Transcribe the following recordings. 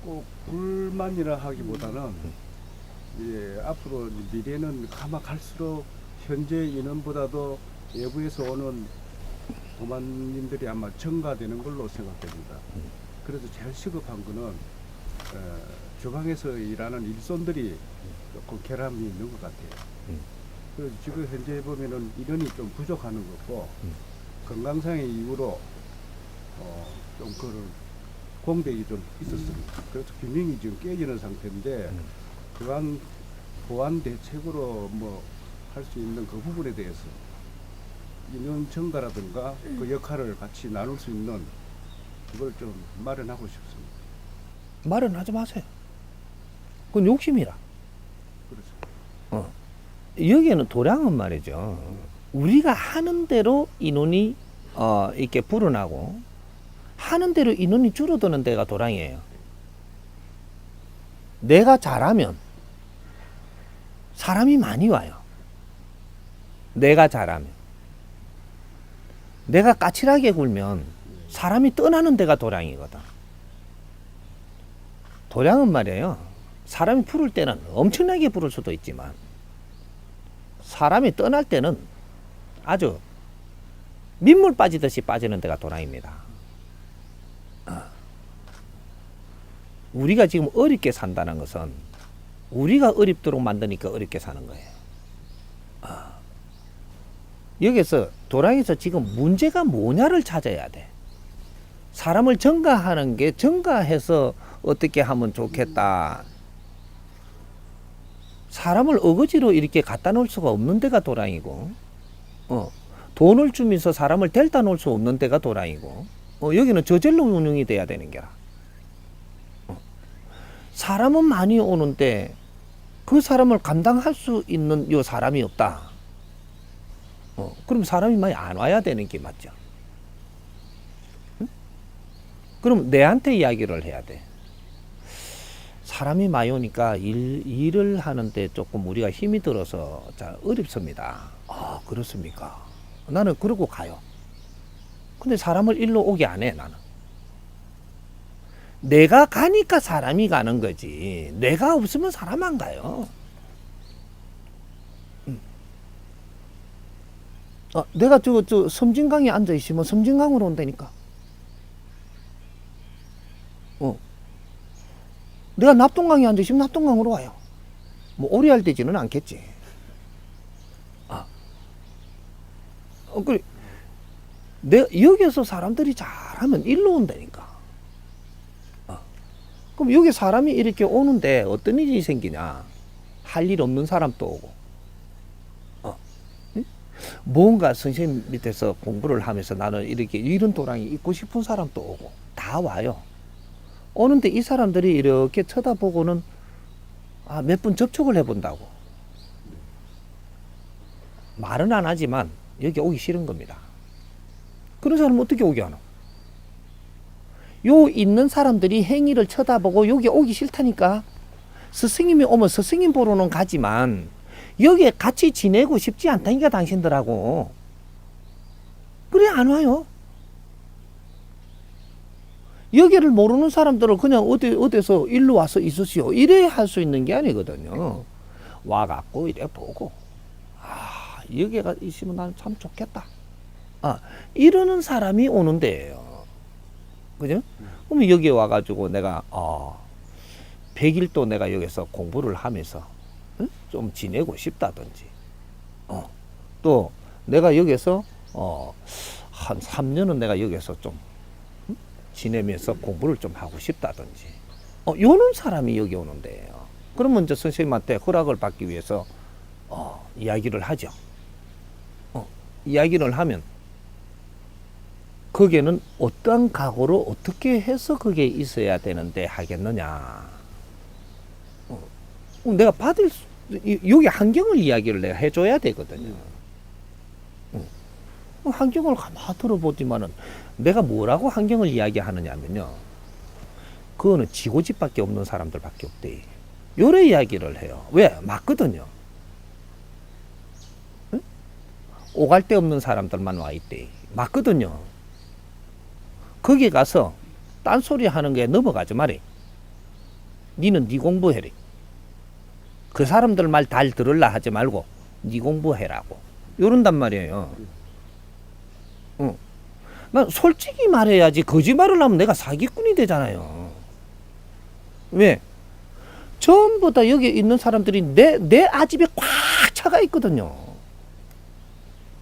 꼭 불만이라 하기보다는 앞으로 미래는 가면 갈수록 현재 인원보다도 외부에서 오는 도마님들이 아마 증가되는 걸로 생각됩니다. 그래서 제일 시급한 거는 주방에서 일하는 일손들이 조금 결함이 있는 것 같아요. 그래서 지금 현재 보면은 인원이 좀 부족하는 거고 건강상의 이유로 좀 그런 공백이 좀 있었습니다. 그래서 균형이 지금 깨지는 상태인데 그간 보완 대책으로 뭐 할 수 있는 그 부분에 대해서 인원 증가라든가 그 역할을 같이 나눌 수 있는 그걸 좀 마련하고 싶습니다. 마련하지 마세요. 그건 욕심이라. 그렇죠. 여기에는 도량은 말이죠. 우리가 하는 대로 인원이 이렇게 불어나고 하는 대로 인원이 줄어드는 데가 도량이에요. 내가 잘하면 사람이 많이 와요. 내가 잘하면. 내가 까칠하게 굴면 사람이 떠나는 데가 도량이거든. 도량은 말이에요. 사람이 부를 때는 엄청나게 부를 수도 있지만 사람이 떠날 때는 아주 민물 빠지듯이 빠지는 데가 도량입니다. 우리가 지금 어렵게 산다는 것은 우리가 어렵도록 만드니까 어렵게 사는 거예요. 여기서 도량에서 지금 문제가 뭐냐를 찾아야 돼. 사람을 증가하는 게 증가해서 어떻게 하면 좋겠다. 사람을 어거지로 이렇게 갖다 놓을 수가 없는 데가 도량이고, 돈을 주면서 사람을 델다 놓을 수 없는 데가 도량이고, 여기는 저절로 운영이 돼야 되는 게라. 사람은 많이 오는데 그 사람을 감당할 수 있는 요 사람이 없다. 그럼 사람이 많이 안 와야 되는 게 맞죠. 응? 그럼 내한테 이야기를 해야 돼. 사람이 많이 오니까 일을 하는데 조금 우리가 힘이 들어서 잘 어렵습니다. 아, 그렇습니까? 나는 그러고 가요. 근데 사람을 일로 오게 안 해, 나는. 내가 가니까 사람이 가는 거지. 내가 없으면 사람 안 가요. 내가 저 섬진강에 앉아 있으면 섬진강으로 온다니까. 내가 납동강에 앉아 있으면 납동강으로 와요. 뭐 오래 할 되지는 않겠지. 그래. 여기서 사람들이 잘하면 일로 온다니까. 그럼 여기 사람이 이렇게 오는데 어떤 일이 생기냐? 할 일 없는 사람도 오고. 뭔가 선생님 밑에서 공부를 하면서 나는 이렇게 이런 도량이 있고 싶은 사람도 오고 다 와요. 오는데 이 사람들이 이렇게 쳐다보고는 몇 분 접촉을 해본다고. 말은 안 하지만 여기 오기 싫은 겁니다. 그런 사람은 어떻게 오게 하나? 요 있는 사람들이 행위를 쳐다보고 여기 오기 싫다니까. 스승님이 오면 스승님 보러는 가지만 여기에 같이 지내고 싶지 않다니까 당신들하고. 그래 안 와요. 여기를 모르는 사람들을 그냥 어디서 일로 와서 있으시오 이래 할 수 있는 게 아니거든요. 와갖고 이래 보고 여기가 있으면 난 참 좋겠다. 이러는 사람이 오는 데예요. 그죠? 그러면 여기 와가지고 내가 100일도 내가 여기서 공부를 하면서 좀 지내고 싶다든지, 또 내가 여기서 한 3년은 내가 여기서 좀 지내면서 공부를 좀 하고 싶다든지, 요런 사람이 여기 오는데요. 그러면 이제 선생님한테 허락을 받기 위해서 이야기를 하죠. 이야기를 하면 거기에는 어떠한 각오로 어떻게 해서 거기에 있어야 되는데 하겠느냐. 내가 여기 환경을 이야기를 내가 해줘야 되거든요. 환경을 가만히 들어보지만은 내가 뭐라고 환경을 이야기하느냐면요. 그거는 지고집밖에 없는 사람들밖에 없대. 요래 이야기를 해요. 왜? 맞거든요. 응? 오갈 데 없는 사람들만 와 있대. 맞거든요. 거기 가서 딴소리 하는 게 넘어가지 말이. 니는 니 공부해라. 그 사람들 말 잘 들을라 하지 말고 니 공부해라고. 이런단 말이에요. 난 솔직히 말해야지 거짓말을 하면 내가 사기꾼이 되잖아요. 왜? 전부 다 여기 있는 사람들이 내 아집에 꽉 차가 있거든요.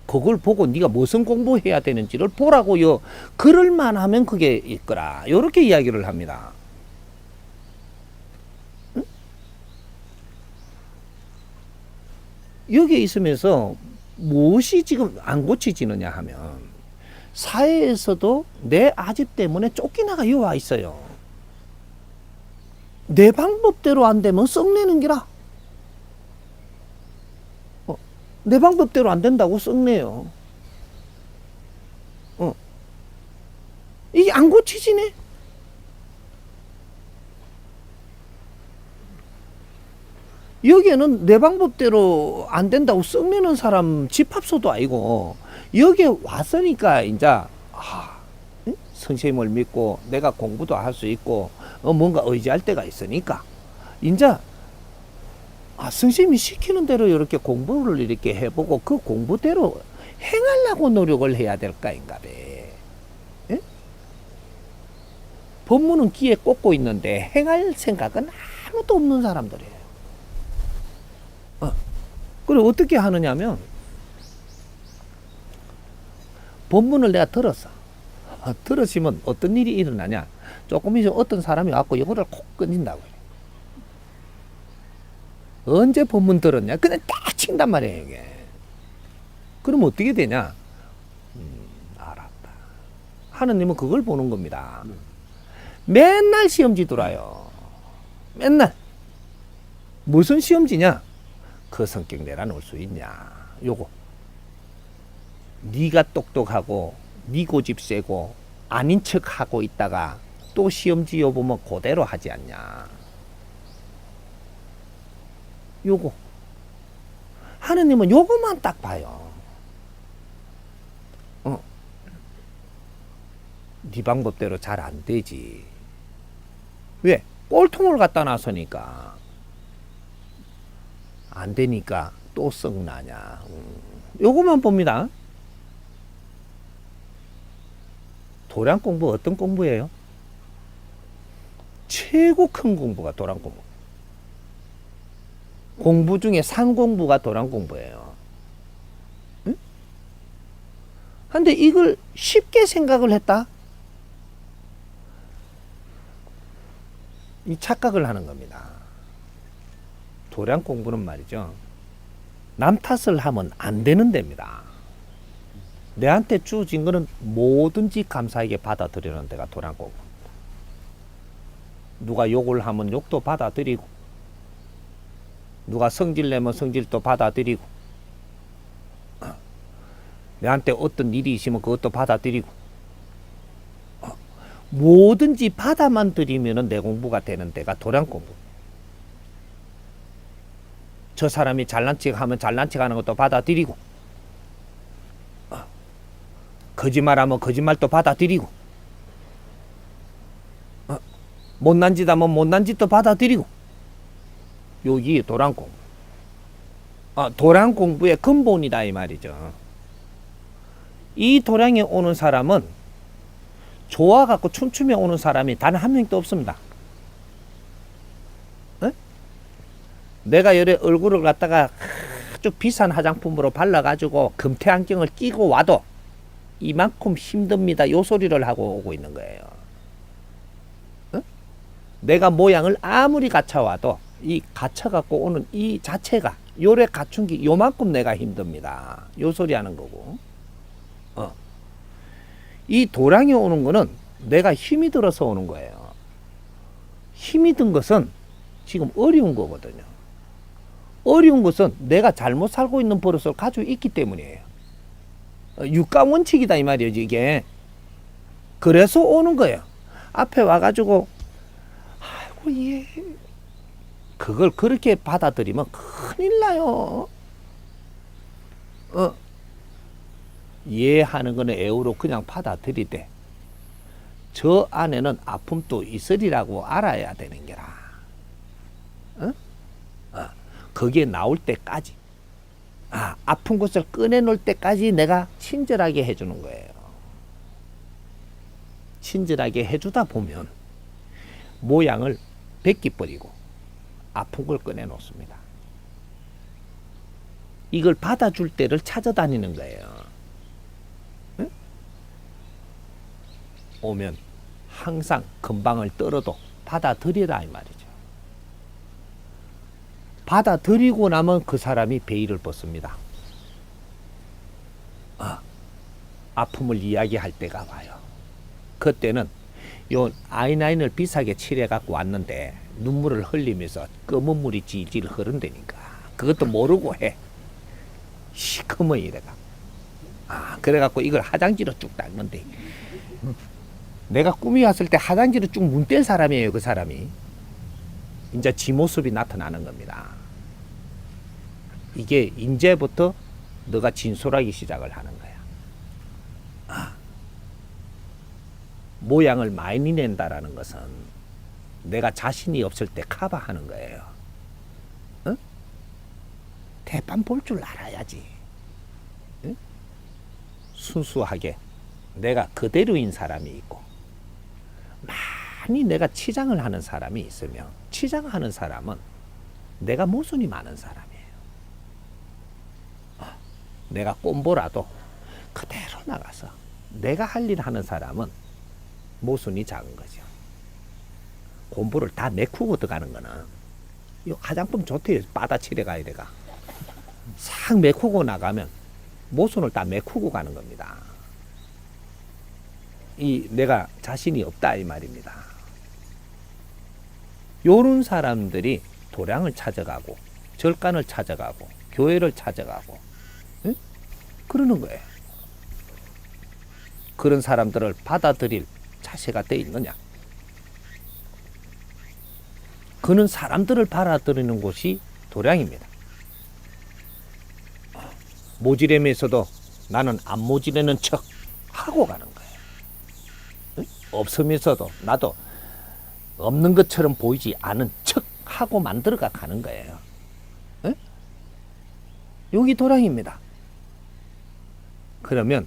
그걸 보고 네가 무슨 공부해야 되는지를 보라고요. 그럴만 하면 그게 있거라. 이렇게 이야기를 합니다. 응? 여기에 있으면서 무엇이 지금 안 고치지느냐 하면 사회에서도 내 아집 때문에 쫓기나가 여와 있어요. 내 방법대로 안 되면 썩내는 기라. 내 방법대로 안 된다고 썩내요. 이게 안 고치지네. 여기에는 내 방법대로 안 된다고 썩내는 사람 집합소도 아니고 여기에 왔으니까 이제 선생님을 믿고 내가 공부도 할 수 있고 뭔가 의지할 때가 있으니까 이제 선생님이 시키는 대로 이렇게 공부를 이렇게 해보고 그 공부대로 행하려고 노력을 해야 될까 인가배. 예? 법문은 귀에 꽂고 있는데 행할 생각은 아무도 없는 사람들이에요. 그리고 어떻게 하느냐면 법문을 내가 들었어. 들으시면 어떤 일이 일어나냐. 조금 있으면 어떤 사람이 왔고 이거를 콕 끊긴다고. 언제 법문 들었냐? 그냥 딱 친단 말이에요, 이게. 그럼 어떻게 되냐? 알았다. 하느님은 그걸 보는 겁니다. 맨날 시험지 들어요. 맨날. 무슨 시험지냐? 그 성격 내라 놓을 수 있냐? 요거. 네가 똑똑하고 네 고집 세고 아닌 척하고 있다가 또 시험지 여보면 그대로 하지 않냐? 요거. 하느님은 요거만 딱 봐요. 네 방법대로 잘 안 되지. 왜? 꼴통을 갖다 놨으니까. 안 되니까 또 썩나냐. 요거만 봅니다. 도량 공부 어떤 공부예요? 최고 큰 공부가 도량 공부. 공부 중에 상공부가 도량 공부예요. 응? 근데 이걸 쉽게 생각을 했다? 이 착각을 하는 겁니다. 도량 공부는 말이죠. 남 탓을 하면 안 되는 데입니다. 내한테 주어진 거는 뭐든지 감사하게 받아들이는 데가 도량 공부. 누가 욕을 하면 욕도 받아들이고 누가 성질 내면 성질도 받아들이고 내한테 어떤 일이 있으면 그것도 받아들이고 뭐든지 받아만 들이면 내 공부가 되는 데가 도량 공부. 저 사람이 잘난 척 하면 잘난 척 하는 것도 받아들이고 거짓말하면 거짓말도 받아들이고 못난 짓 하면 못난 짓도 받아들이고 여기 도량 공부. 도량 공부의 근본이다 이 말이죠. 이 도량에 오는 사람은 좋아갖고 춤추며 오는 사람이 단 한 명도 없습니다. 에? 내가 열에 얼굴을 갖다가 아주 비싼 화장품으로 발라가지고 금태 안경을 끼고 와도 이만큼 힘듭니다. 요 소리를 하고 오고 있는 거예요. 에? 내가 모양을 아무리 갖춰와도 이 갖춰갖고 오는 이 자체가 요래 갖춘 게 요만큼 내가 힘듭니다. 요 소리 하는 거고. 이 도량이 오는 거는 내가 힘이 들어서 오는 거예요. 힘이 든 것은 지금 어려운 거거든요. 어려운 것은 내가 잘못 살고 있는 버릇을 가지고 있기 때문이에요. 육감 원칙이다 이 말이에요, 이게. 그래서 오는 거예요. 앞에 와가지고 아이고 예. 그걸 그렇게 받아들이면 큰일 나요. 이해하는 거는 애우로 그냥 받아들이되 저 안에는 아픔도 있으리라고 알아야 되는 게라. 거기에 나올 때까지, 아픈 곳을 꺼내놓을 때까지 내가 친절하게 해주는 거예요. 친절하게 해주다 보면 모양을 벗기버리고 아픈 걸 꺼내놓습니다. 이걸 받아줄 때를 찾아다니는 거예요. 응? 오면 항상 금방을 떨어도 받아들이라 이 말이죠. 받아들이고 나면 그 사람이 베일을 벗습니다. 아픔을 이야기할 때가 와요. 그때는 요 아이라인을 비싸게 칠해 갖고 왔는데 눈물을 흘리면서 검은 물이 질질 흐른다니까. 그것도 모르고 해. 시커먼 이래가. 그래갖고 이걸 화장지로 쭉 닦는데, 내가 꿈이 왔을 때 화장지로 쭉 문뗄 사람이에요. 그 사람이 이제 지 모습이 나타나는 겁니다. 이게 이제부터 너가 진솔하기 시작을 하는 거야. 모양을 많이 낸다라는 것은 내가 자신이 없을 때 커버하는 거예요. 대판 볼 줄 알아야지. 순수하게 내가 그대로인 사람이 있고, 많이 내가 치장을 하는 사람이 있으면, 치장하는 사람은 내가 모순이 많은 사람이에요. 내가 꼼보라도 그대로 나가서 내가 할 일 하는 사람은 모순이 작은 거죠. 곰보를 다 메꾸고 들어가는 거는, 이 화장품 좋대요. 빠다치래 가야 돼가. 싹 메꾸고 나가면 모순을 다 메꾸고 가는 겁니다. 이 내가 자신이 없다 이 말입니다. 요런 사람들이 도량을 찾아가고 절간을 찾아가고 교회를 찾아가고, 응? 그러는 거예요. 그런 사람들을 받아들일 자세가 돼 있느냐? 그는 사람들을 받아들이는 곳이 도량입니다. 모지렘에서도 나는 안 모지르는 척 하고 가는 거예요. 응? 없으면서도 나도 없는 것처럼 보이지 않은 척 하고 만들어가 가는 거예요. 응? 여기 도량입니다. 그러면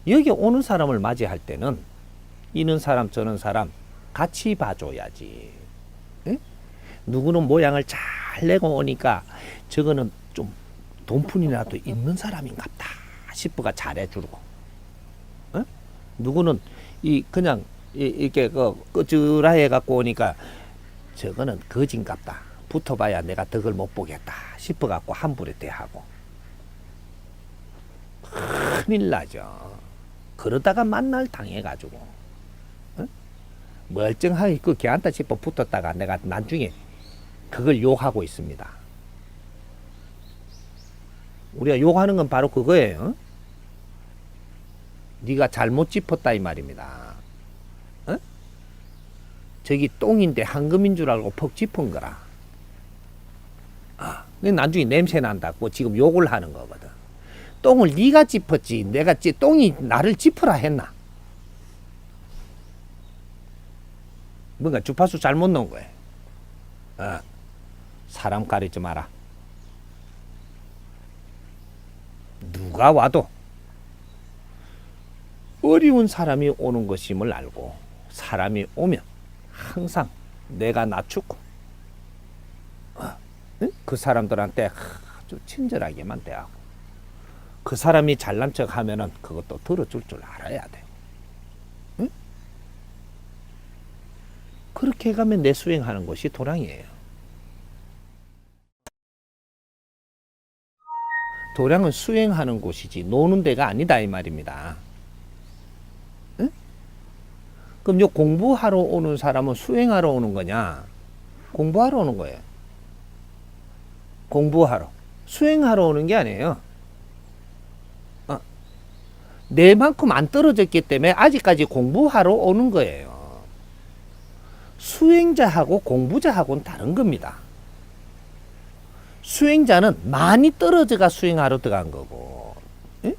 여기 오는 사람을 맞이할 때는 이는 사람 저는 사람 같이 봐줘야지. 응? 누구는 모양을 잘 내고 오니까 저거는 좀 돈푼이라도 있는 사람인갑다 싶어가 잘해주고, 응? 누구는 그냥 이렇게 끄즈라해 갖고 오니까 저거는 거진갑다 붙어봐야 내가 덕을 못 보겠다 싶어 갖고 함부로 대하고. 큰일 나죠. 그러다가 만날 당해가지고, 응? 멀쩡하게 그 걔한테 싶어 붙었다가 내가 나중에 그걸 욕하고 있습니다. 우리가 욕하는 건 바로 그거예요. 네가 잘못 짚었다 이 말입니다. 저기 똥인데 황금인 줄 알고 퍽 짚은 거라. 나중에 냄새 난다고 지금 욕을 하는 거거든. 똥을 네가 짚었지 내가 똥이 나를 짚으라 했나? 뭔가 주파수 잘못 넣은 거예요. 사람 가리지 마라. 누가 와도 어려운 사람이 오는 것임을 알고, 사람이 오면 항상 내가 낮추고, 그 사람들한테 아주 친절하게만 대하고, 그 사람이 잘난 척 하면은 그것도 들어줄 줄 알아야 돼. 응? 그렇게 가면 내 수행하는 것이 도량이에요. 도량은 수행하는 곳이지 노는 데가 아니다 이 말입니다. 응? 그럼 요 공부하러 오는 사람은 수행하러 오는 거냐? 공부하러 오는 거예요. 공부하러. 수행하러 오는 게 아니에요. 내만큼 안 떨어졌기 때문에 아직까지 공부하러 오는 거예요. 수행자하고 공부자하고는 다른 겁니다. 수행자는 많이 떨어져가 수행하러 들어간 거고, 예?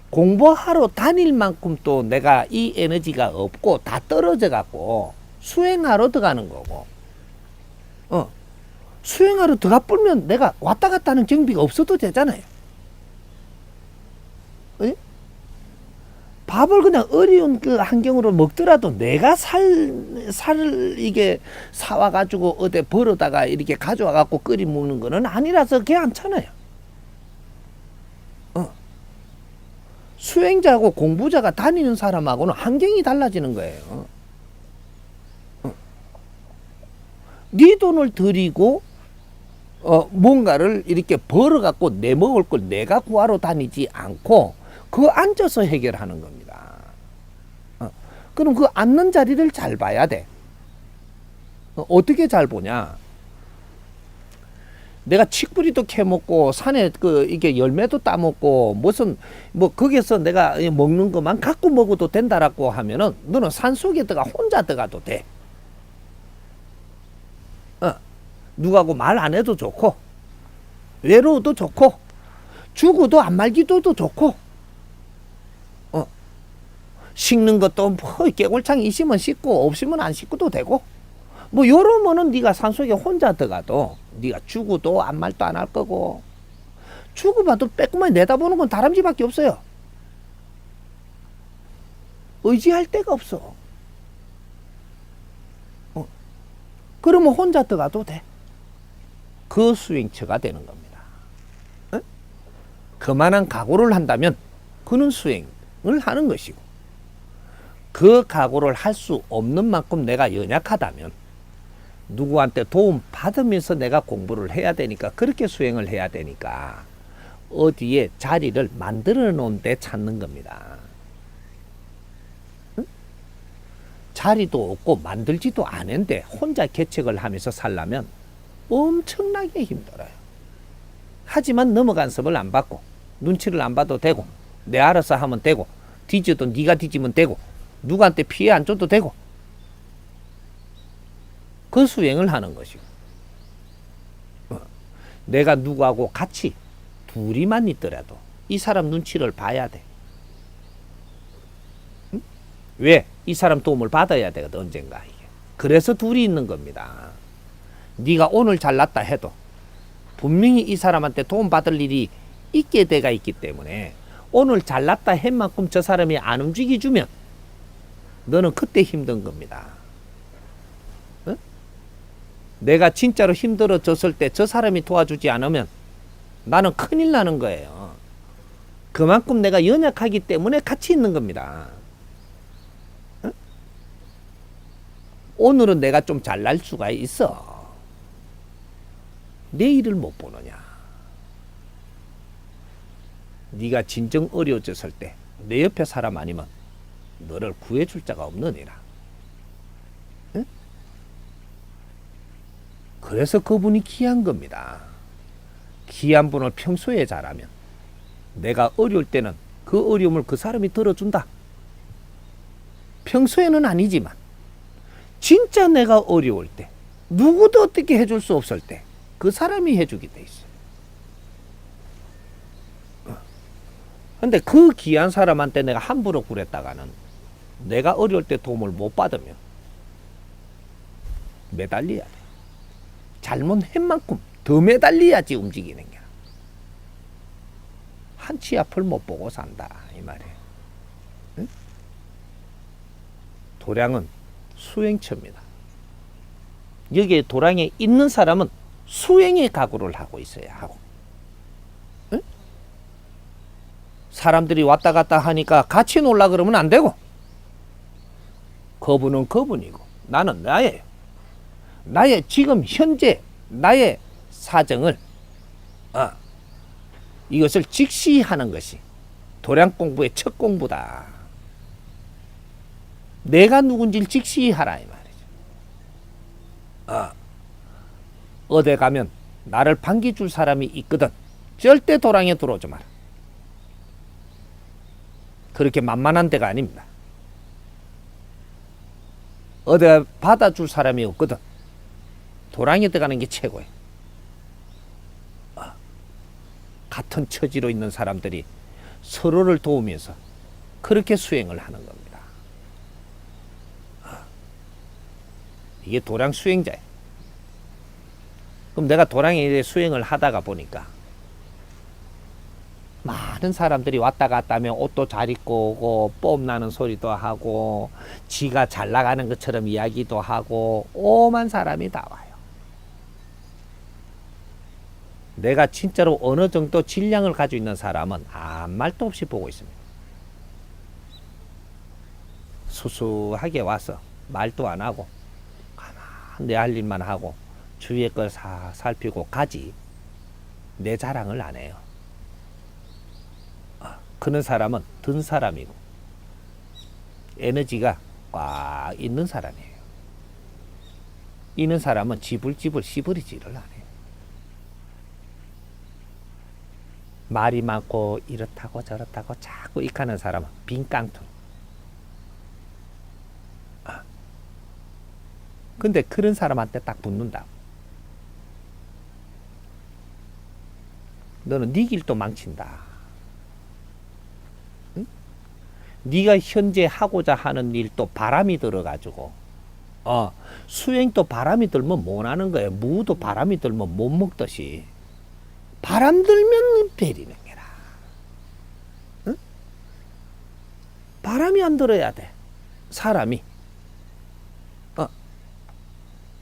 공부하러 다닐 만큼 또 내가 이 에너지가 없고 다 떨어져 갖고 수행하러 들어가는 거고, 수행하러 들어가 불면 내가 왔다 갔다 하는 정비가 없어도 되잖아요. 예? 밥을 그냥 어려운 그 환경으로 먹더라도 내가 살을 이게 사와가지고 어디 벌어다가 이렇게 가져와갖고 끓이 먹는 거는 아니라서 괜찮아요. 수행자하고 공부자가 다니는 사람하고는 환경이 달라지는 거예요. 네 돈을 들이고 뭔가를 이렇게 벌어갖고 내 먹을 걸 내가 구하러 다니지 않고 그 앉아서 해결하는 겁니다. 그럼 그 앉는 자리를 잘 봐야 돼. 어떻게 잘 보냐? 내가 칡뿌리도 캐먹고 산에 이게 열매도 따먹고 무슨 뭐 거기서 내가 먹는 것만 갖고 먹어도 된다라고 하면은 너는 산 속에 혼자 들어가도 돼. 누구하고 말 안 해도 좋고 외로워도 좋고 죽어도 안 말기도 좋고 식는 것도 뭐 깨골창 있으면 씻고 없으면 안 씻고도 되고 뭐 요러면은 네가 산속에 혼자 들어가도 네가 죽어도 아무 말도 안 할 거고 죽어봐도 빼꼼하게 내다보는 건 다람쥐밖에 없어요. 의지할 데가 없어. 그러면 혼자 들어가도 돼. 그 수행처가 되는 겁니다. 그만한 각오를 한다면 그는 수행을 하는 것이고 그 각오를 할 수 없는 만큼 내가 연약하다면 누구한테 도움 받으면서 내가 공부를 해야 되니까 그렇게 수행을 해야 되니까 어디에 자리를 만들어 놓은 데 찾는 겁니다. 자리도 없고 만들지도 않은데 혼자 개척을 하면서 살려면 엄청나게 힘들어요. 하지만 넘어간 섭을 안 받고 눈치를 안 봐도 되고 내 알아서 하면 되고 뒤져도 네가 뒤지면 되고 누구한테 피해 안 줘도 되고 그 수행을 하는 것이고 내가 누구하고 같이 둘이만 있더라도 이 사람 눈치를 봐야 돼. 응? 왜? 이 사람 도움을 받아야 되거든 언젠가. 이게. 그래서 둘이 있는 겁니다. 네가 오늘 잘났다 해도 분명히 이 사람한테 도움 받을 일이 있게 돼가 있기 때문에 오늘 잘났다 한 만큼 저 사람이 안 움직여주면 너는 그때 힘든 겁니다. 응? 내가 진짜로 힘들어졌을 때 저 사람이 도와주지 않으면 나는 큰일 나는 거예요. 그만큼 내가 연약하기 때문에 같이 있는 겁니다. 응? 오늘은 내가 좀 잘날 수가 있어. 내일을 못 보느냐. 네가 진정 어려워졌을 때 내 옆에 사람 아니면 너를 구해줄 자가 없느니라. 응? 그래서 그분이 귀한 겁니다. 귀한 분을 평소에 잘하면 내가 어려울 때는 그 어려움을 그 사람이 들어준다. 평소에는 아니지만 진짜 내가 어려울 때 누구도 어떻게 해줄 수 없을 때 그 사람이 해주게 돼 있어. 근데 그 귀한 사람한테 내가 함부로 구렸다가는 내가 어려울 때 도움을 못 받으면 매달려야 돼. 잘못한 만큼 더 매달려야지 움직이는 게. 한치 앞을 못 보고 산다 이 말이에요. 응? 도량은 수행처입니다. 여기에 도량에 있는 사람은 수행의 각오를 하고 있어야 하고 응? 사람들이 왔다 갔다 하니까 같이 놀라 그러면 안 되고 그분은 그분이고 나는 나예요. 나의 지금 현재 나의 사정을 이것을 직시하는 것이 도량 공부의 첫 공부다. 내가 누군지를 직시하라 이 말이죠. 어디 가면 나를 반겨줄 사람이 있거든. 절대 도량에 들어오지 마라. 그렇게 만만한 데가 아닙니다. 어디 받아줄 사람이 없거든. 도량에 들어가는 게 최고예요. 같은 처지로 있는 사람들이 서로를 도우면서 그렇게 수행을 하는 겁니다. 이게 도량 수행자예요. 그럼 내가 도량에 수행을 하다가 보니까 많은 사람들이 왔다 갔다 하면 옷도 잘 입고 오고 뽐나는 소리도 하고 지가 잘 나가는 것처럼 이야기도 하고 오만 사람이 다 와요. 내가 진짜로 어느 정도 질량을 가지고 있는 사람은 아무 말도 없이 보고 있습니다. 수수하게 와서 말도 안 하고 가만 내 할 일만 하고 주위의 걸 살피고 가지 내 자랑을 안 해요. 그런 사람은 든 사람이고 에너지가 꽉 있는 사람이에요. 있는 사람은 지불지불 씨부리지를 안 해요. 말이 많고 이렇다고 저렇다고 자꾸 익하는 사람은 빈 깡통. 근데 그런 사람한테 딱 붙는다. 너는 네 길도 망친다. 응? 네가 현재 하고자 하는 일도 바람이 들어가지고 수행도 바람이 들면 못 하는 거예요. 무도 바람이 들면 못 먹듯이 바람 들면 베리는 게라. 응? 바람이 안 들어야 돼. 사람이.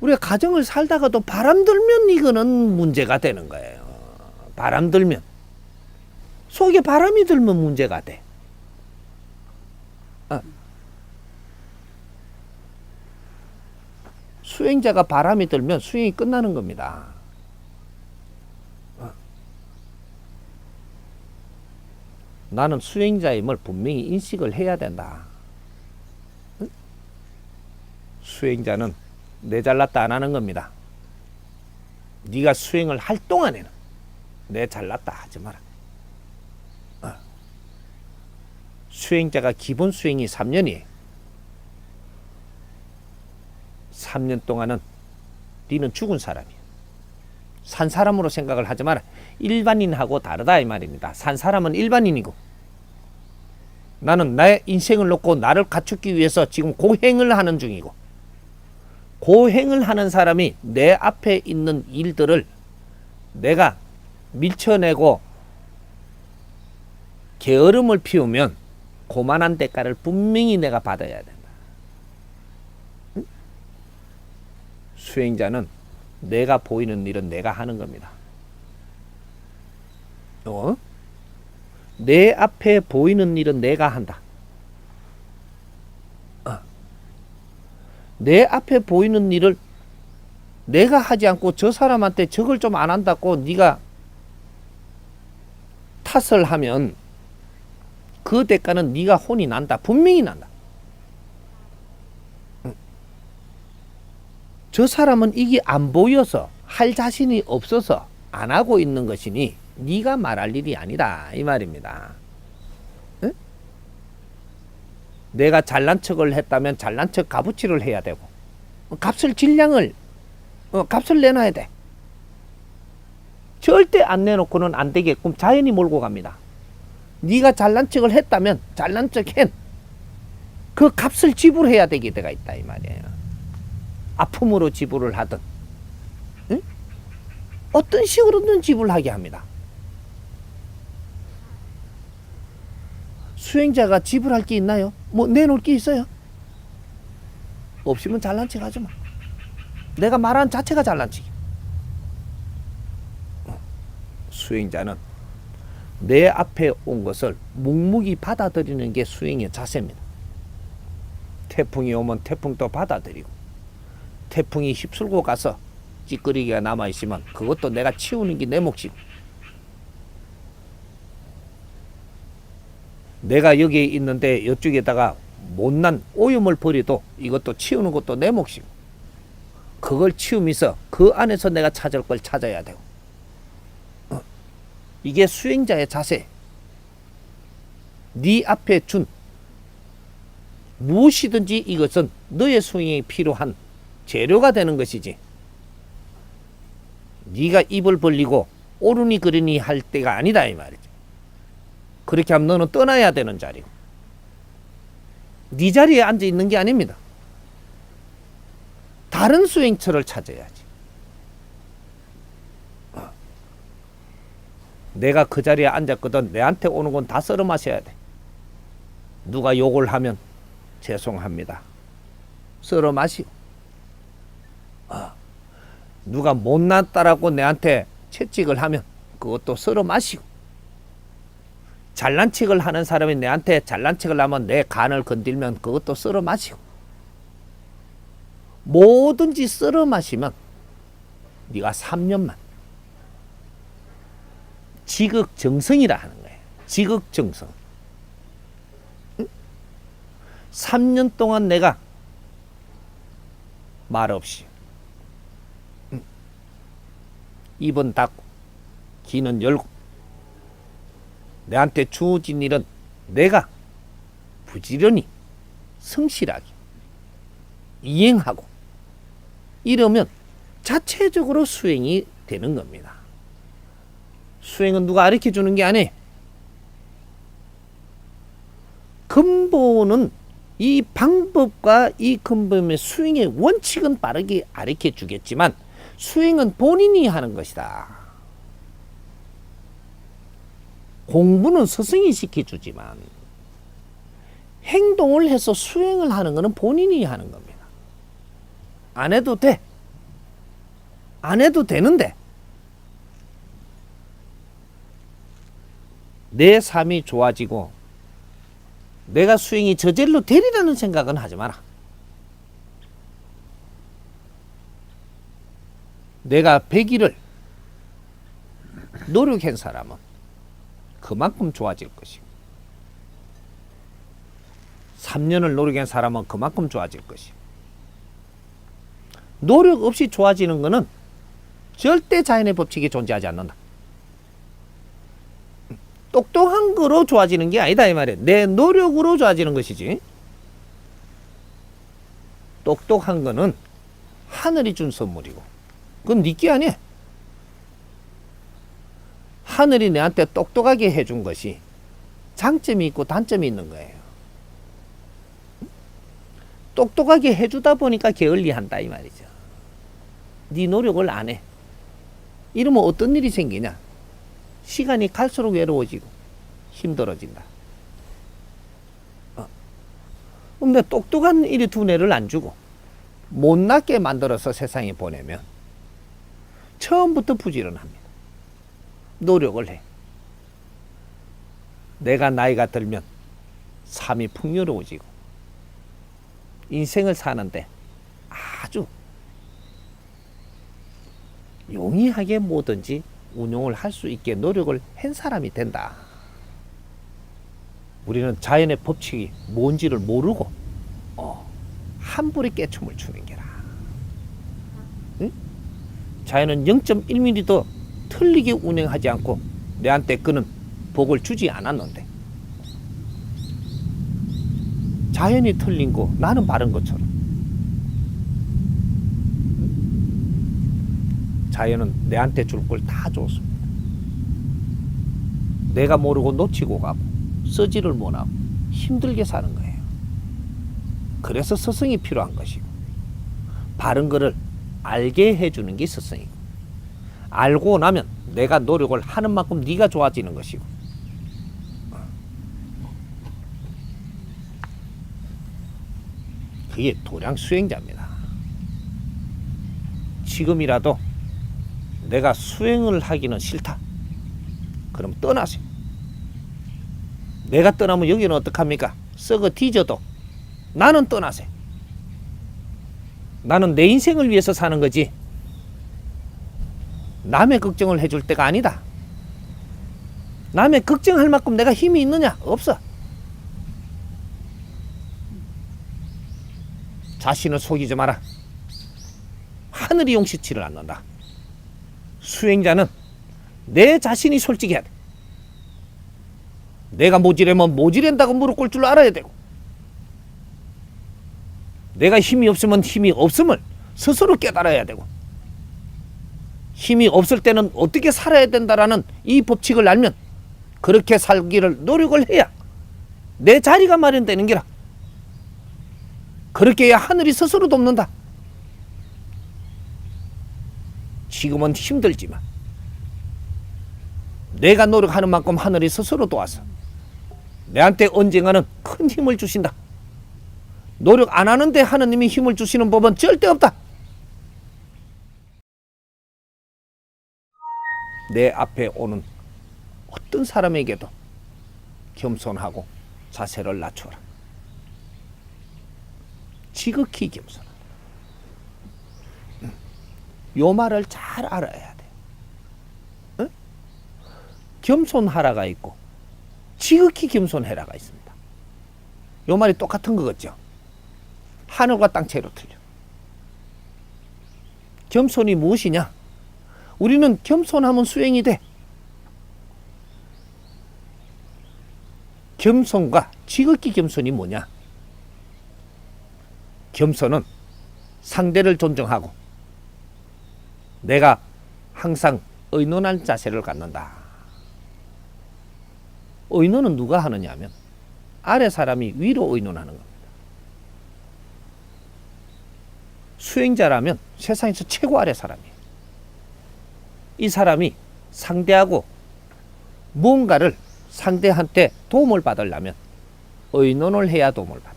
우리가 가정을 살다가도 바람 들면 이거는 문제가 되는 거예요. 바람 들면. 속에 바람이 들면 문제가 돼. 수행자가 바람이 들면 수행이 끝나는 겁니다. 나는 수행자임을 분명히 인식을 해야 된다. 수행자는 내 잘났다 안 하는 겁니다. 네가 수행을 할 동안에는 내 잘났다 하지 마라. 수행자가 기본 수행이 3년이에요. 3년 동안은 네는 죽은 사람이야. 산 사람으로 생각을 하지 마라. 일반인하고 다르다 이 말입니다. 산 사람은 일반인이고 나는 나의 인생을 놓고 나를 갖추기 위해서 지금 고행을 하는 중이고 고행을 하는 사람이 내 앞에 있는 일들을 내가 밀쳐내고 게으름을 피우면 고만한 대가를 분명히 내가 받아야 된다. 응? 수행자는 내가 보이는 일은 내가 하는 겁니다. 내 앞에 보이는 일은 내가 한다. 내 앞에 보이는 일을 내가 하지 않고 저 사람한테 저걸 좀 안 한다고 네가 탓을 하면 그 대가는 네가 혼이 난다. 분명히 난다. 저 사람은 이게 안 보여서 할 자신이 없어서 안 하고 있는 것이니 네가 말할 일이 아니다 이 말입니다. 응? 내가 잘난 척을 했다면 잘난 척 값어치를 해야 되고 값을 질량을 값을 내놔야 돼. 절대 안 내놓고는 안 되게끔 자연히 몰고 갑니다. 네가 잘난 척을 했다면 잘난 척한 그 값을 지불해야 되게 돼가 있다 이 말이에요. 아픔으로 지불을 하든 응? 어떤 식으로든 지불하게 합니다. 수행자가 지불할 게 있나요? 뭐 내놓을 게 있어요? 없으면 잘난 척 하지 마. 내가 말한 자체가 잘난 척이야. 수행자는 내 앞에 온 것을 묵묵히 받아들이는 게 수행의 자세입니다. 태풍이 오면 태풍도 받아들이고 태풍이 휩쓸고 가서 찌끄리기가 남아있으면 그것도 내가 치우는 게 내 몫이고 내가 여기 있는데 이쪽에다가 못난 오염을 버려도 이것도 치우는 것도 내 몫이고 그걸 치우면서 그 안에서 내가 찾을 걸 찾아야 되고 이게 수행자의 자세. 네 앞에 준 무엇이든지 이것은 너의 수행에 필요한 재료가 되는 것이지 네가 입을 벌리고 오르니 그르니 할 때가 아니다 이 말이지. 그렇게 하면 너는 떠나야 되는 자리고 네 자리에 앉아 있는 게 아닙니다. 다른 수행처를 찾아야지. 내가 그 자리에 앉았거든. 내한테 오는 건 다 썰어 마셔야 돼. 누가 욕을 하면 죄송합니다. 썰어 마시오. 누가 못났다라고 내한테 채찍을 하면 그것도 썰어 마시오. 잘난 척을 하는 사람이 내한테 잘난 척을 하면 내 간을 건들면 그것도 썰어 마시오. 뭐든지 썰어 마시면 네가 3년만 지극정성이라 하는 거예요. 지극정성. 3년 동안 내가 말 없이 입은 닫고 귀는 열고 내한테 주어진 일은 내가 부지런히 성실하게 이행하고 이러면 자체적으로 수행이 되는 겁니다. 수행은 누가 가르쳐 주는 게 아니에요. 근본은 이 방법과 이 근본의 수행의 원칙은 빠르게 가르쳐 주겠지만 수행은 본인이 하는 것이다. 공부는 스승이 시켜주지만 행동을 해서 수행을 하는 것은 본인이 하는 겁니다. 안 해도 돼. 안 해도 되는데 내 삶이 좋아지고 내가 수행이 저절로 되리라는 생각은 하지 마라. 내가 100일을 노력한 사람은 그만큼 좋아질 것이고 3년을 노력한 사람은 그만큼 좋아질 것이고 노력 없이 좋아지는 것은 절대 자연의 법칙이 존재하지 않는다. 똑똑한 거로 좋아지는 게 아니다 이 말이에요. 내 노력으로 좋아지는 것이지. 똑똑한 거는 하늘이 준 선물이고 그건 네 게 아니야. 하늘이 내한테 똑똑하게 해준 것이 장점이 있고 단점이 있는 거예요. 똑똑하게 해주다 보니까 게을리한다 이 말이죠. 네 노력을 안 해. 이러면 어떤 일이 생기냐? 시간이 갈수록 외로워지고 힘들어진다. 근데 똑똑한 일이 두뇌를 안 주고 못났게 만들어서 세상에 보내면 처음부터 부지런합니다. 노력을 해. 내가 나이가 들면 삶이 풍요로워지고 인생을 사는데 아주 용이하게 뭐든지 운용을 할 수 있게 노력을 한 사람이 된다. 우리는 자연의 법칙이 뭔지를 모르고 함부로 깨춤을 추는 게라. 응? 자연은 0.1mm도 틀리게 운행하지 않고 내한테 그는 복을 주지 않았는데 자연이 틀린 거 나는 바른 것처럼 자연은 내한테 줄 걸 다 줬습니다. 내가 모르고 놓치고 가고 쓰지를 못하고 힘들게 사는 거예요. 그래서 스승이 필요한 것이고 바른 거를 알게 해주는 게 스승이고 알고 나면 내가 노력을 하는 만큼 네가 좋아지는 것이고 그게 도량 수행자입니다. 지금이라도 내가 수행을 하기는 싫다. 그럼 떠나세요. 내가 떠나면 여기는 어떡합니까? 썩어 뒤져도 나는 떠나세요. 나는 내 인생을 위해서 사는 거지 남의 걱정을 해줄 때가 아니다. 남의 걱정할 만큼 내가 힘이 있느냐? 없어. 자신을 속이지 마라. 하늘이 용시치를 않는다. 수행자는 내 자신이 솔직해야 돼. 내가 모지려면 모지랜다고 무릎 꿇을 줄 알아야 되고 내가 힘이 없으면 힘이 없음을 스스로 깨달아야 되고 힘이 없을 때는 어떻게 살아야 된다라는 이 법칙을 알면 그렇게 살기를 노력을 해야 내 자리가 마련되는 게라. 그렇게 해야 하늘이 스스로 돕는다. 지금은 힘들지만 내가 노력하는 만큼 하늘이 스스로 도와서 내한테 언젠가는 큰 힘을 주신다. 노력 안 하는데 하느님이 힘을 주시는 법은 절대 없다. 내 앞에 오는 어떤 사람에게도 겸손하고 자세를 낮춰라. 지극히 겸손하라. 요 말을 잘 알아야 돼. 응? 겸손하라가 있고 지극히 겸손해라가 있습니다. 요 말이 똑같은 거 같죠? 하늘과 땅 차이로 틀려. 겸손이 무엇이냐? 우리는 겸손하면 수행이 돼. 겸손과 지극히 겸손이 뭐냐? 겸손은 상대를 존중하고 내가 항상 의논할 자세를 갖는다. 의논은 누가 하느냐 하면 아래 사람이 위로 의논하는 겁니다. 수행자라면 세상에서 최고 아래 사람이에요. 이 사람이 상대하고 무언가를 상대한테 도움을 받으려면 의논을 해야 도움을 받아.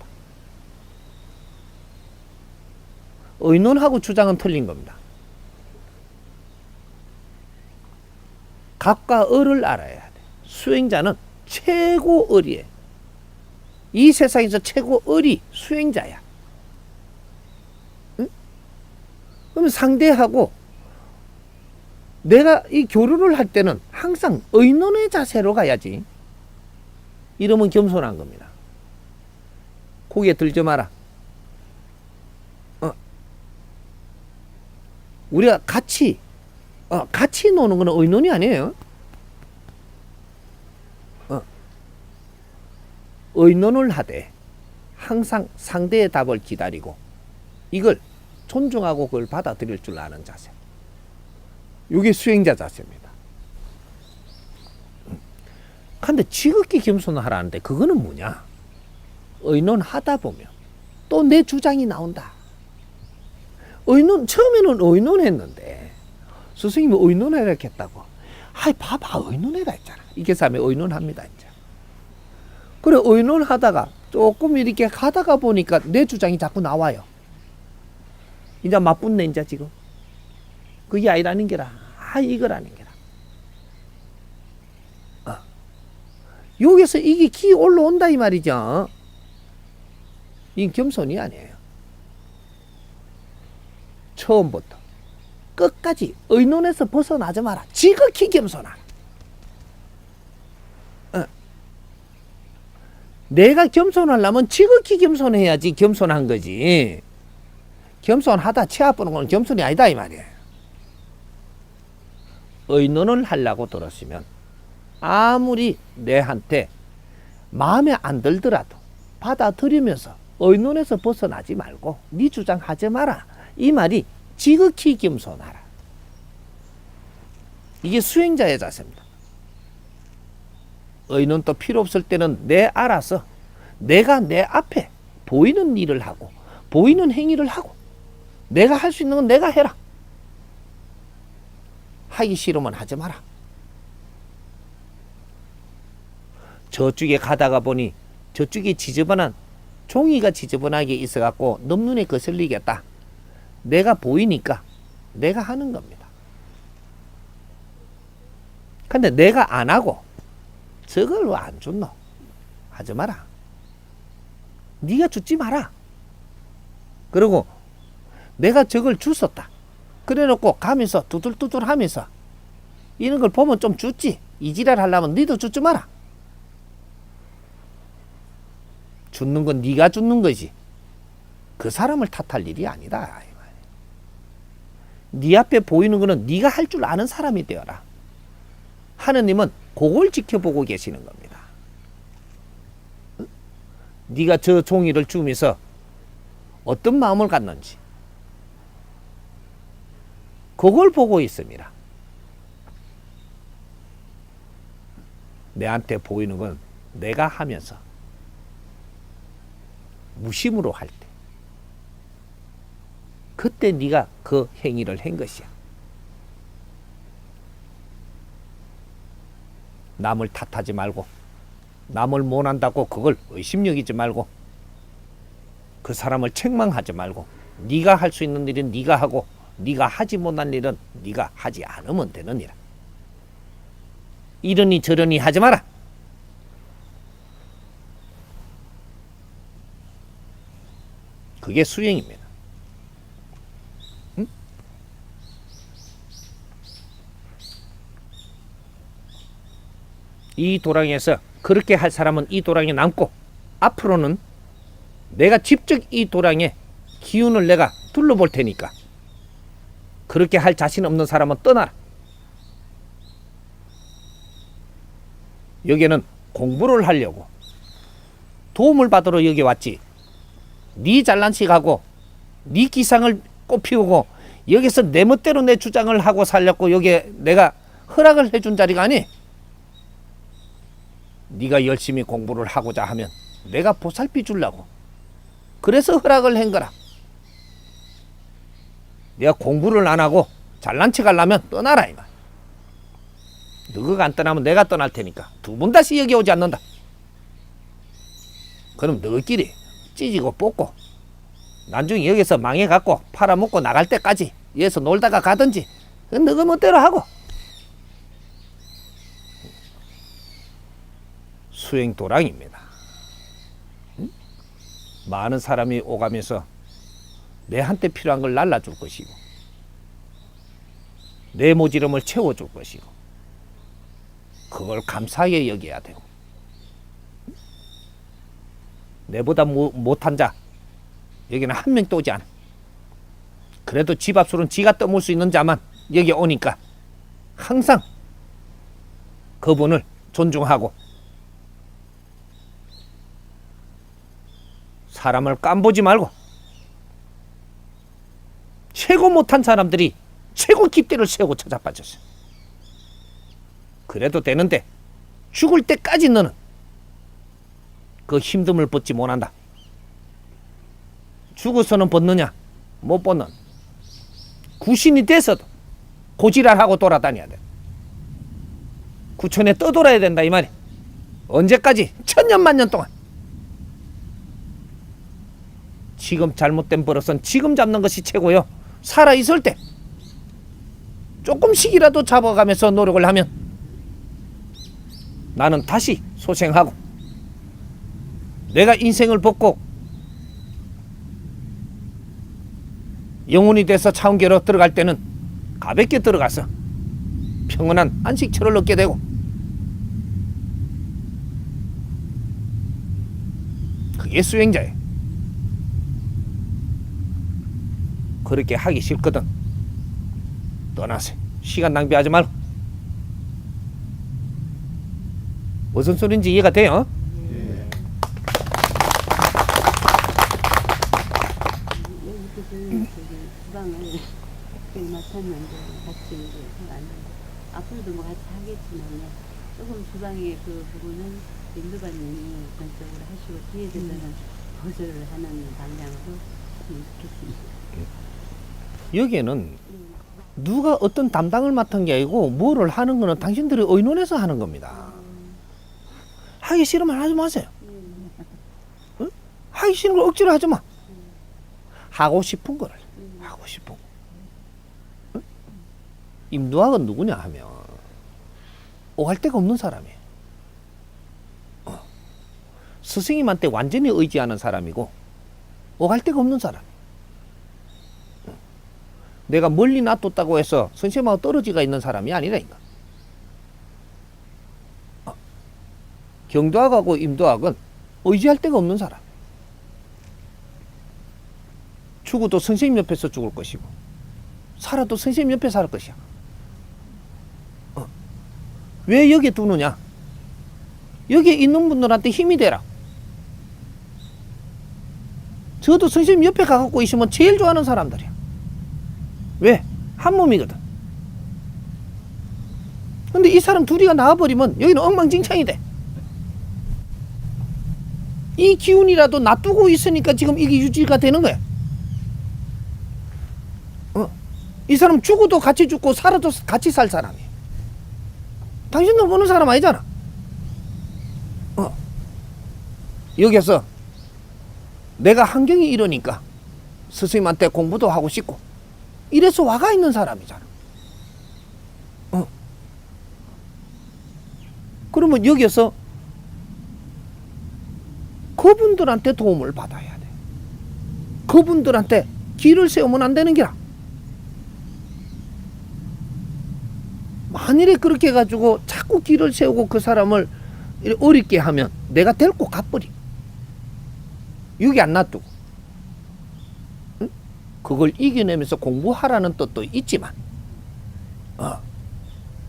의논하고 주장은 틀린 겁니다. 각과 을을 알아야 돼. 수행자는 최고 을이에요. 이 세상에서 최고 을이 수행자야. 응? 그러면 상대하고 내가 이 교류를 할 때는 항상 의논의 자세로 가야지. 이러면 겸손한 겁니다. 고개 들지 마라. 우리가 같이 노는 건 의논이 아니에요. 의논을 하되 항상 상대의 답을 기다리고 이걸 존중하고 그걸 받아들일 줄 아는 자세. 이게 수행자 자세입니다. 근데 지극히 겸손을 하라는데 그거는 뭐냐? 의논하다 보면 또 내 주장이 나온다. 처음에는 의논했는데 스승님이 의논해라 했다고. 아이 봐봐 의논해라 했잖아. 이게 사람이 의논합니다. 이제. 그래 의논하다가 조금 이렇게 가다가 보니까 내 주장이 자꾸 나와요. 이제 맞붙네 이제 지금. 그게 아니라는 게라. 이거라는 게라. 여기서 이게 기 올라온다 이 말이죠. 이 겸손이 아니에요. 처음부터 끝까지 의논에서 벗어나지 마라. 지극히 겸손하라. 내가 겸손하려면 지극히 겸손해야지 겸손한 거지. 겸손하다 치아 보는 건 겸손이 아니다 이 말이에요. 의논을 하려고 들었으면 아무리 내한테 마음에 안 들더라도 받아들이면서 의논에서 벗어나지 말고 네 주장하지 마라. 이 말이 지극히 겸손하라. 이게 수행자의 자세입니다. 의논도 필요 없을 때는 내 알아서 내가 내 앞에 보이는 일을 하고 보이는 행위를 하고 내가 할 수 있는 건 내가 해라. 하기 싫으면 하지 마라. 저쪽에 가다가 보니 저쪽에 지저분한 종이가 지저분하게 있어갖고 너 눈에 거슬리겠다. 내가 보이니까 내가 하는 겁니다. 근데 내가 안 하고 저걸 왜 안 줬노? 하지 마라. 네가 줬지 마라. 그리고 내가 저걸 줬었다. 그래놓고 가면서 두들두들 하면서 이런 걸 보면 좀 줬지. 이지랄 하려면 너도 줬지 마라. 줬는 건 네가 줬는 거지. 그 사람을 탓할 일이 아니다. 네 앞에 보이는 거는 네가 할 줄 아는 사람이 되어라. 하느님은 그걸 지켜보고 계시는 겁니다. 네가 저 종이를 주면서 어떤 마음을 갖는지 그걸 보고 있습니다. 내한테 보이는 건 내가 하면서 무심으로 할 때 그때 네가 그 행위를 한 것이야. 남을 탓하지 말고, 남을 못한다고 그걸 의심여기지 말고, 그 사람을 책망하지 말고, 네가 할 수 있는 일은 네가 하고 네가 하지 못한 일은 네가 하지 않으면 되는 일이라. 이러니 저러니 하지 마라. 그게 수행입니다. 응? 이 도량에서 그렇게 할 사람은 이 도량에 남고, 앞으로는 내가 직접 이 도량에 기운을 내가 둘러볼 테니까 그렇게 할 자신 없는 사람은 떠나라. 여기는 공부를 하려고 도움을 받으러 여기 왔지. 네 잘난 척하고 네 기상을 꽃피우고 여기서 내 멋대로 내 주장을 하고 살려고 여기에 내가 허락을 해준 자리가 아니. 네가 열심히 공부를 하고자 하면 내가 보살피 주려고 그래서 허락을 한 거라. 내가 공부를 안 하고 잘난 척 하려면 떠나라 이 말. 너가 안 떠나면 내가 떠날 테니까 두 번 다시 여기 오지 않는다. 그럼 너희끼리 찢고 뽑고 나중에 여기서 망해갖고 팔아먹고 나갈 때까지 여기서 놀다가 가든지 너가 멋대로 하고. 수행도량입니다. 응? 많은 사람이 오가면서 내한테 필요한 걸 날라줄 것이고 내 모지름을 채워줄 것이고 그걸 감사하게 여겨야 되고, 내보다 못한 자 여기는 한 명도 오지 않아. 그래도 집 앞술은 지가 떠물 수 있는 자만 여기 오니까 항상 그분을 존중하고 사람을 깜보지 말고, 최고 못한 사람들이 최고 깊대를 세우고 찾아빠졌어요. 그래도 되는데 죽을 때까지 너는 그 힘듦을 벗지 못한다. 죽어서는 벗느냐? 못 벗는. 구신이 돼서도 고지랄하고 돌아다녀야 돼. 구천에 떠돌아야 된다 이 말이. 언제까지? 천년 만년 동안. 지금 잘못된 버릇은 지금 잡는 것이 최고요. 살아있을 때 조금씩이라도 잡아가면서 노력을 하면 나는 다시 소생하고 내가 인생을 벗고 영혼이 돼서 차원계로 들어갈 때는 가볍게 들어가서 평온한 안식처를 얻게 되고, 그게 수행자예요. 그렇게 하기 싫거든 떠나세요. 시간 낭비하지 말고. 무슨 소린지 이해가 돼요? 주방을 맡았는데 같이 이제 앞으로도 뭐 같이 하겠지만요. 조금 주방의 그 부분은 인도관님이 전적으로 하시고 뒤에 들면은 거절을 하는 방향으로 했으면 좋겠습니다. 여기에는 누가 어떤 담당을 맡은 게 아니고 뭐를 하는 거는 당신들이 의논해서 하는 겁니다. 하기 싫으면 하지 마세요. 응? 하기 싫은 걸 억지로 하지 마. 하고 싶은 거를 하고 싶은 거. 응? 임두학은 누구냐 하면 오갈 데가 없는 사람이에요. 스승님한테 완전히 의지하는 사람이고 오갈 데가 없는 사람. 내가 멀리 놔뒀다고 해서 선생님하고 떨어지가 있는 사람이 아니라니까. 경도학하고 임도학은 의지할 데가 없는 사람. 죽어도 선생님 옆에서 죽을 것이고 살아도 선생님 옆에 살 것이야. 왜 여기 두느냐? 여기에 있는 분들한테 힘이 되라. 저도 선생님 옆에 가갖고 있으면 제일 좋아하는 사람들이야. 왜? 한 몸이거든. 근데 이 사람 둘이가 나와버리면 여기는 엉망진창이 돼. 이 기운이라도 놔두고 있으니까 지금 이게 유지가 되는 거야. 이 사람 죽어도 같이 죽고 살아도 같이 살 사람이야. 당신 돈 버는 사람 아니잖아. 여기서 내가 환경이 이러니까 스승님한테 공부도 하고 싶고 이래서 와가 있는 사람이잖아. 그러면 여기서 그분들한테 도움을 받아야 돼. 그분들한테 길을 세우면 안 되는 기라. 만일에 그렇게 해가지고 자꾸 길을 세우고 그 사람을 어렵게 하면 내가 데리고 가버리. 여기 안 놔두고. 응? 그걸 이겨내면서 공부하라는 뜻도 있지만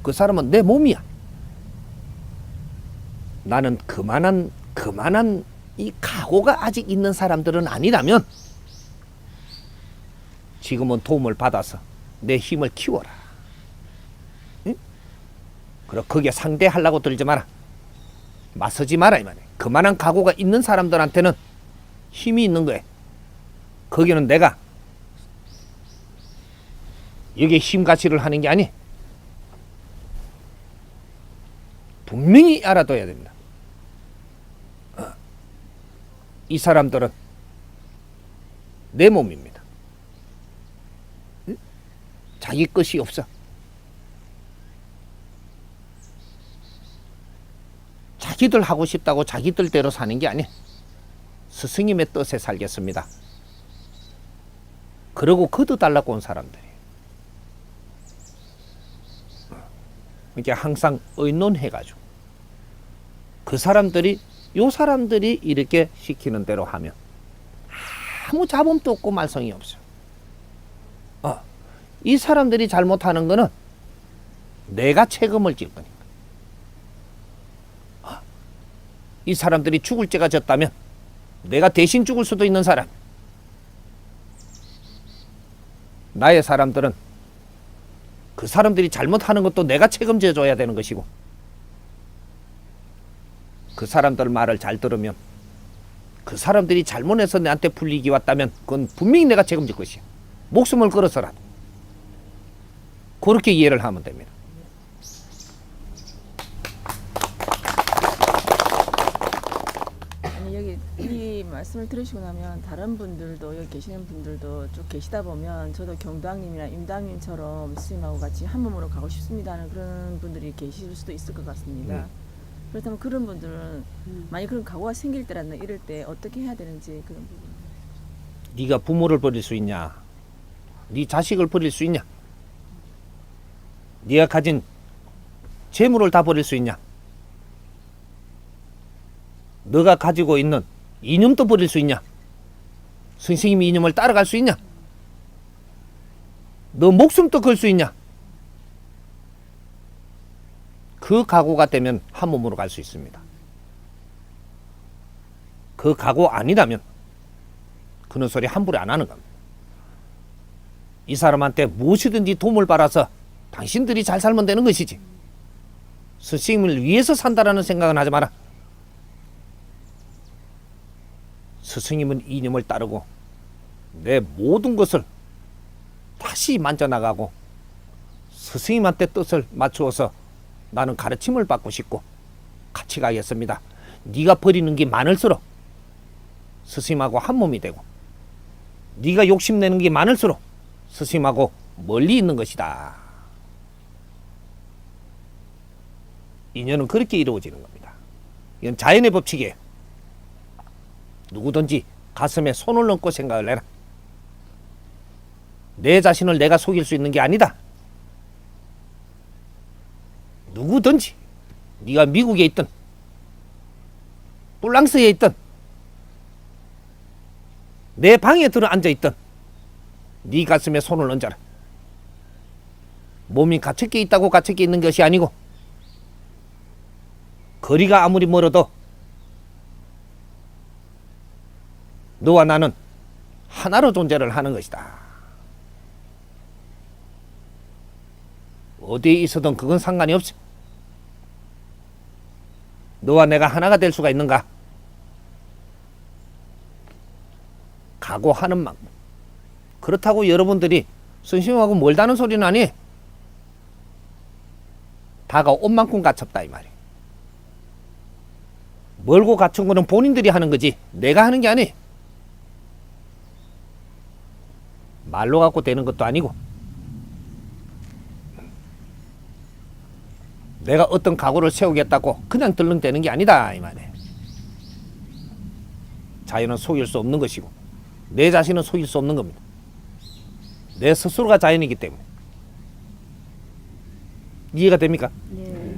그 사람은 내 몸이야. 나는 그만한 이 각오가 아직 있는 사람들은 아니라면 지금은 도움을 받아서 내 힘을 키워라. 응? 그럼 거기에 상대하려고 들지 마라. 맞서지 마라 이 말이야. 그만한 각오가 있는 사람들한테는 힘이 있는 거야. 거기는 내가 여기에 힘가치를 하는 게 아니. 분명히 알아둬야 됩니다. 이 사람들은 내 몸입니다. 응? 자기 것이 없어. 자기들 하고 싶다고 자기들대로 사는 게 아니야. 스승님의 뜻에 살겠습니다. 그러고 거둬달라고 온 사람들이. 그러니까 항상 의논해가지고 그 사람들이 요 사람들이 이렇게 시키는 대로 하면 아무 잡음도 없고 말썽이 없어. 이 사람들이 잘못하는 거는 내가 책임을 질 거니까. 이 사람들이 죽을 죄가 졌다면 내가 대신 죽을 수도 있는 사람. 나의 사람들은 그 사람들이 잘못하는 것도 내가 책임져 줘야 되는 것이고, 그 사람들 말을 잘 들으면 그 사람들이 잘못해서 내한테 불리기 왔다면 그건 분명히 내가 책임질 것이야. 목숨을 걸어서라도. 그렇게 이해를 하면 됩니다. 아니 여기 이 말씀을 들으시고 나면 다른 분들도 여기 계시는 분들도 쭉 계시다 보면 저도 경도왕님이나 임당님처럼 스님하고 같이 한 몸으로 가고 싶습니다 하는 그런 분들이 계실 수도 있을 것 같습니다. 그렇다면 그런 분들은 만약 그런 각오가 생길 때라는 이럴 때 어떻게 해야 되는지 그런 부분. 네가 부모를 버릴 수 있냐? 네 자식을 버릴 수 있냐? 네가 가진 재물을 다 버릴 수 있냐? 너가 가지고 있는 이념도 버릴 수 있냐? 선생님이 이념을 따라갈 수 있냐? 너 목숨도 걸 수 있냐? 그 각오가 되면 한 몸으로 갈 수 있습니다. 그 각오 아니라면 그런 소리 함부로 안 하는 겁니다. 이 사람한테 무엇이든지 도움을 받아서 당신들이 잘 살면 되는 것이지. 스승님을 위해서 산다라는 생각은 하지 마라. 스승님은 이념을 따르고 내 모든 것을 다시 만져나가고 스승님한테 뜻을 맞추어서 나는 가르침을 받고 싶고 같이 가겠습니다. 네가 버리는 게 많을수록 스승님하고 한 몸이 되고, 네가 욕심내는 게 많을수록 스승님하고 멀리 있는 것이다. 인연은 그렇게 이루어지는 겁니다. 이건 자연의 법칙이에요. 누구든지 가슴에 손을 얹고 생각을 해라. 내 자신을 내가 속일 수 있는 게 아니다. 누구든지 네가 미국에 있든 프랑스에 있든 내 방에 들어 앉아 있든 네 가슴에 손을 얹어라. 몸이 갇혀있게 있다고 갇혀있게 있는 것이 아니고, 거리가 아무리 멀어도 너와 나는 하나로 존재를 하는 것이다. 어디에 있어도 그건 상관이 없어. 너와 내가 하나가 될 수가 있는가? 각오하는 만큼. 그렇다고 여러분들이 선생님하고 멀다는 소리는 아니에요. 다가온 만큼 갖췄다 이 말이에요. 멀고 갖춘 거는 본인들이 하는 거지 내가 하는 게 아니에요. 말로 갖고 되는 것도 아니고 내가 어떤 각오를 세우겠다고 그냥 들렁대는 게 아니다 이 말이에요. 자연은 속일 수 없는 것이고 내 자신은 속일 수 없는 겁니다. 내 스스로가 자연이기 때문에. 이해가 됩니까? 네.